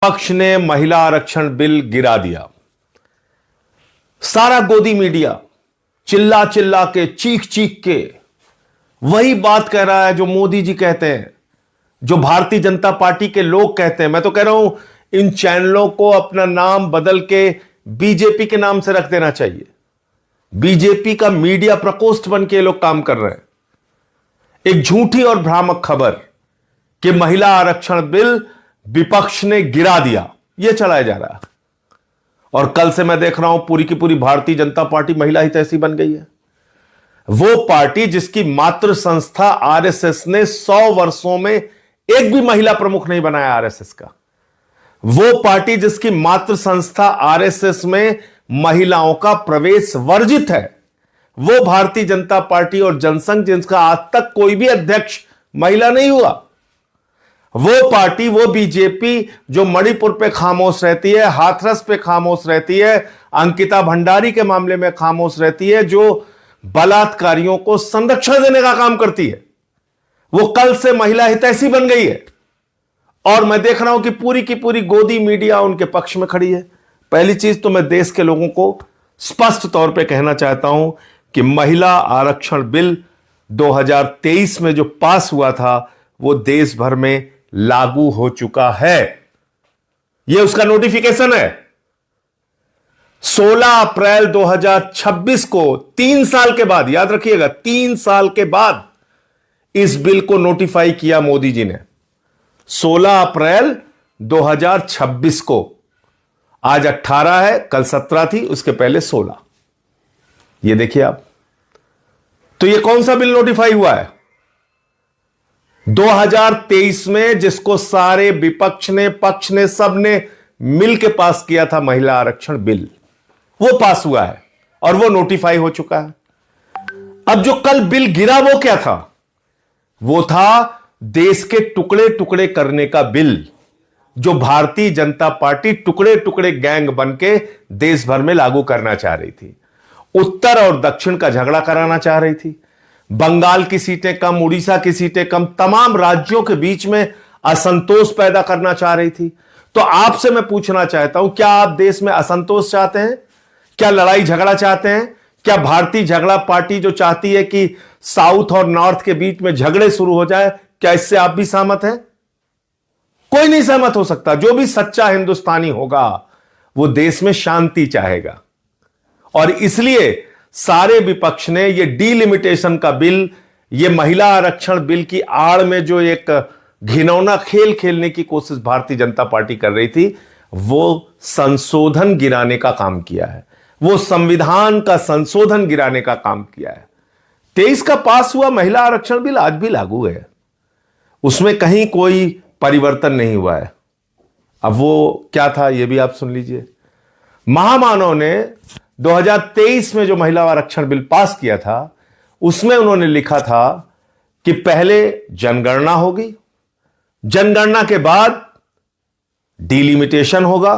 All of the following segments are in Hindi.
पक्ष ने महिला आरक्षण बिल गिरा दिया। सारा गोदी मीडिया चिल्ला चिल्ला के, चीख चीख के वही बात कह रहा है जो मोदी जी कहते हैं, जो भारतीय जनता पार्टी के लोग कहते हैं। मैं तो कह रहा हूं इन चैनलों को अपना नाम बदल के बीजेपी के नाम से रख देना चाहिए। बीजेपी का मीडिया प्रकोष्ठ बन के लोग काम कर रहे हैं। एक झूठी और भ्रामक खबर कि महिला आरक्षण बिल विपक्ष ने गिरा दिया, यह चलाया जा रहा है। और कल से मैं देख रहा हूं पूरी की पूरी भारतीय जनता पार्टी महिला हितैषी बन गई है। वो पार्टी जिसकी मातृ संस्था आरएसएस ने 100 वर्षों में एक भी महिला प्रमुख नहीं बनाया आरएसएस का। वो पार्टी जिसकी मातृ संस्था आरएसएस में महिलाओं का प्रवेश वर्जित है। वो भारतीय जनता पार्टी और जनसंघ जिसका आज तक कोई भी अध्यक्ष महिला नहीं हुआ। वो पार्टी, वो बीजेपी जो मणिपुर पे खामोश रहती है, हाथरस पे खामोश रहती है, अंकिता भंडारी के मामले में खामोश रहती है, जो बलात्कारियों को संरक्षण देने का काम करती है, वो कल से महिला हितैषी बन गई है। और मैं देख रहा हूं कि पूरी की पूरी गोदी मीडिया उनके पक्ष में खड़ी है। पहली चीज तो मैं देश के लोगों को स्पष्ट तौर पे कहना चाहता हूं कि महिला आरक्षण बिल 2023 में जो पास हुआ था वो देश भर में लागू हो चुका है। यह उसका नोटिफिकेशन है। 16 अप्रैल 2026 को 3 साल के बाद, याद रखिएगा 3 साल के बाद इस बिल को नोटिफाई किया मोदी जी ने। 16 अप्रैल 2026 को, आज 18 है, कल 17 थी, उसके पहले 16। ये देखिए आप, तो ये कौन सा बिल नोटिफाई हुआ है? 2023 में जिसको सारे विपक्ष ने, पक्ष ने, सब ने मिलके पास किया था, महिला आरक्षण बिल, वो पास हुआ है और वो नोटिफाई हो चुका है। अब जो कल बिल गिरा वो क्या था? वो था देश के टुकड़े टुकड़े करने का बिल, जो भारतीय जनता पार्टी टुकड़े टुकड़े गैंग बन के देश भर में लागू करना चाह रही थी। उत्तर और दक्षिण का झगड़ा कराना चाह रही थी। बंगाल की सीटें कम, उड़ीसा की सीटें कम, तमाम राज्यों के बीच में असंतोष पैदा करना चाह रही थी। तो आपसे मैं पूछना चाहता हूं, क्या आप देश में असंतोष चाहते हैं? क्या लड़ाई झगड़ा चाहते हैं? क्या भारतीय झगड़ा पार्टी जो चाहती है कि साउथ और नॉर्थ के बीच में झगड़े शुरू हो जाए, क्या इससे आप भी सहमत हैं? कोई नहीं सहमत हो सकता। जो भी सच्चा हिंदुस्तानी होगा वो देश में शांति चाहेगा। और इसलिए सारे विपक्ष ने ये डीलिमिटेशन का बिल, ये महिला आरक्षण बिल की आड़ में जो एक घिनौना खेल खेलने की कोशिश भारतीय जनता पार्टी कर रही थी, वो संशोधन गिराने का काम किया है। वो संविधान का संशोधन गिराने का काम किया है। 23 का पास हुआ महिला आरक्षण बिल आज भी लागू है, उसमें कहीं कोई परिवर्तन नहीं हुआ है। अब वो क्या था ये भी आप सुन लीजिए। महामानव ने 2023 में जो महिला आरक्षण बिल पास किया था, उसमें उन्होंने लिखा था कि पहले जनगणना होगी, जनगणना के बाद डीलिमिटेशन होगा,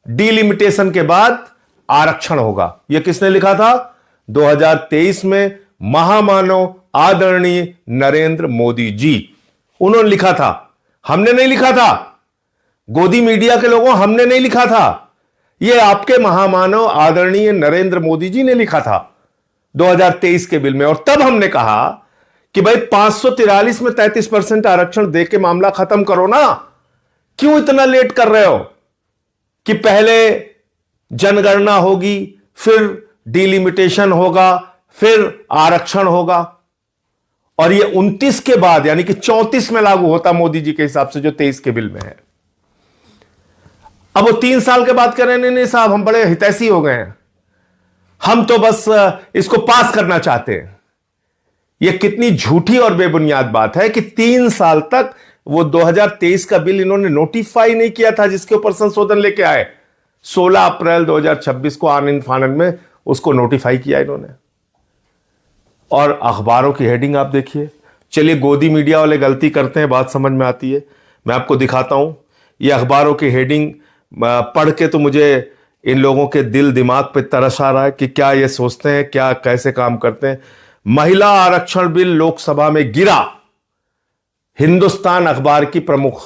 डीलिमिटेशन के बाद आरक्षण होगा। यह किसने लिखा था? 2023 में महामानव आदरणीय नरेंद्र मोदी जी, उन्होंने लिखा था। हमने नहीं लिखा था, गोदी मीडिया के लोगों, हमने नहीं लिखा था। यह आपके महामानव आदरणीय नरेंद्र मोदी जी ने लिखा था 2023 के बिल में। और तब हमने कहा कि भाई 543 में 33% आरक्षण दे के मामला खत्म करो ना। क्यों इतना लेट कर रहे हो कि पहले जनगणना होगी, फिर डीलिमिटेशन होगा, फिर आरक्षण होगा, और ये 29 के बाद यानी कि 34 में लागू होता मोदी जी के हिसाब से, जो 23 के बिल में है। अब वो 3 साल के बाद कह रहे हैं नहीं साहब, हम बड़े हितैषी हो गए हैं, हम तो बस इसको पास करना चाहते हैं। यह कितनी झूठी और बेबुनियाद बात है कि 3 साल तक वो 2023 का बिल इन्होंने नोटिफाई नहीं किया था, जिसके ऊपर संशोधन लेके आए। 16 अप्रैल 2026 को आनन फानन में उसको नोटिफाई किया इन्होंने। और अखबारों की हेडिंग आप देखिए। चलिए, गोदी मीडिया वाले गलती करते हैं, बात समझ में आती है, मैं आपको दिखाता हूं। ये अखबारों की हेडिंग पढ़ के तो मुझे इन लोगों के दिल दिमाग पे तरस आ रहा है कि क्या ये सोचते हैं, क्या कैसे काम करते हैं। महिला आरक्षण बिल लोकसभा में गिरा, हिंदुस्तान अखबार की प्रमुख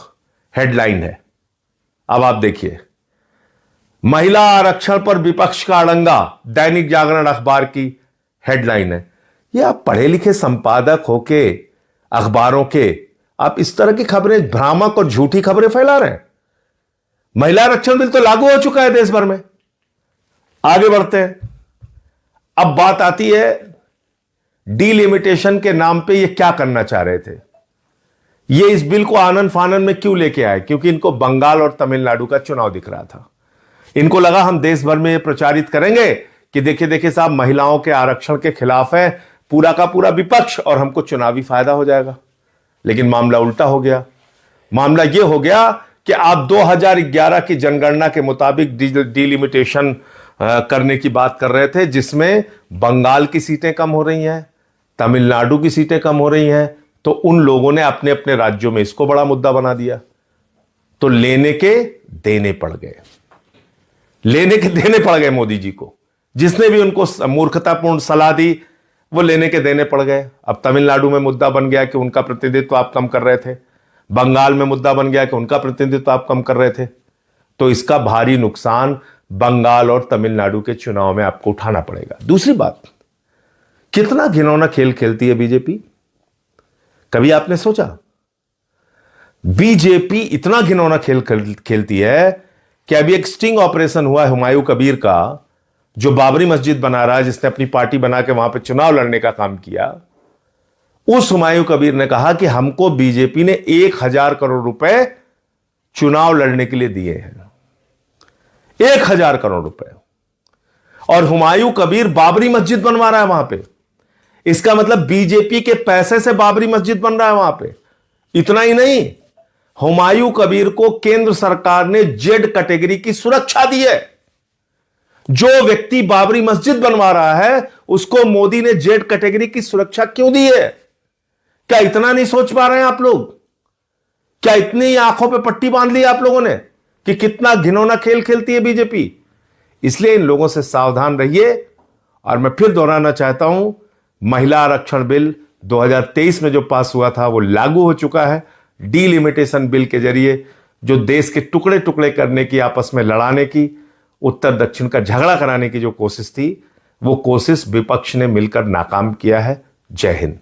हेडलाइन है। अब आप देखिए, महिला आरक्षण पर विपक्ष का अड़ंगा, दैनिक जागरण अखबार की हेडलाइन है। ये आप पढ़े लिखे संपादक होके अखबारों के, आप इस तरह की खबरें, भ्रामक और झूठी खबरें फैला रहे हैं। महिला आरक्षण बिल तो लागू हो चुका है देश भर में। आगे बढ़ते हैं। अब बात आती है डीलिमिटेशन के नाम पे ये क्या करना चाह रहे थे। ये इस बिल को आनन फानन में क्यों लेके आए? क्योंकि इनको बंगाल और तमिलनाडु का चुनाव दिख रहा था। इनको लगा हम देश भर में ये प्रचारित करेंगे कि देखिए देखिए साहब, महिलाओं के आरक्षण के खिलाफ है पूरा का पूरा विपक्ष और हमको चुनावी फायदा हो जाएगा। लेकिन मामला उल्टा हो गया। मामला यह हो गया कि आप 2011 की जनगणना के मुताबिक डीलिमिटेशन करने की बात कर रहे थे, जिसमें बंगाल की सीटें कम हो रही हैं, तमिलनाडु की सीटें कम हो रही हैं। तो उन लोगों ने अपने अपने राज्यों में इसको बड़ा मुद्दा बना दिया। तो लेने के देने पड़ गए, लेने के देने पड़ गए मोदी जी को। जिसने भी उनको मूर्खतापूर्ण सलाह दी वो लेने के देने पड़ गए। अब तमिलनाडु में मुद्दा बन गया कि उनका प्रतिनिधित्व आप कम कर रहे थे, बंगाल में मुद्दा बन गया कि उनका प्रतिनिधित्व आप कम कर रहे थे। तो इसका भारी नुकसान बंगाल और तमिलनाडु के चुनाव में आपको उठाना पड़ेगा। दूसरी बात, कितना घिनौना खेल खेलती है बीजेपी। कभी आपने सोचा बीजेपी इतना घिनौना खेल खेलती है कि अभी एक स्टिंग ऑपरेशन हुआ है हुमायूं कबीर का, जो बाबरी मस्जिद बना रहा है, जिसने अपनी पार्टी बना के वहां पे चुनाव लड़ने का काम किया। उस हुमायूं कबीर ने कहा कि हमको बीजेपी ने 1000 करोड़ रुपए चुनाव लड़ने के लिए दिए हैं, 1000 करोड़ रुपए। और हुमायूं कबीर बाबरी मस्जिद बनवा रहा है वहां पे। इसका मतलब बीजेपी के पैसे से बाबरी मस्जिद बन रहा है वहां पे। इतना ही नहीं, हुमायूं कबीर को केंद्र सरकार ने जेड कैटेगरी की सुरक्षा दी है। जो व्यक्ति बाबरी मस्जिद बनवा रहा है उसको मोदी ने जेड कैटेगरी की सुरक्षा क्यों दी है? क्या इतना नहीं सोच पा रहे हैं आप लोग? क्या इतनी आंखों पे पट्टी बांध ली आप लोगों ने कि कितना घिनौना खेल खेलती है बीजेपी? इसलिए इन लोगों से सावधान रहिए। और मैं फिर दोहराना चाहता हूं, महिला आरक्षण बिल 2023 में जो पास हुआ था वो लागू हो चुका है। डीलिमिटेशन बिल के जरिए जो देश के टुकड़े टुकड़े करने की, आपस में लड़ाने की, उत्तर दक्षिण का झगड़ा कराने की जो कोशिश थी, वो कोशिश विपक्ष ने मिलकर नाकाम किया है। जय हिंद।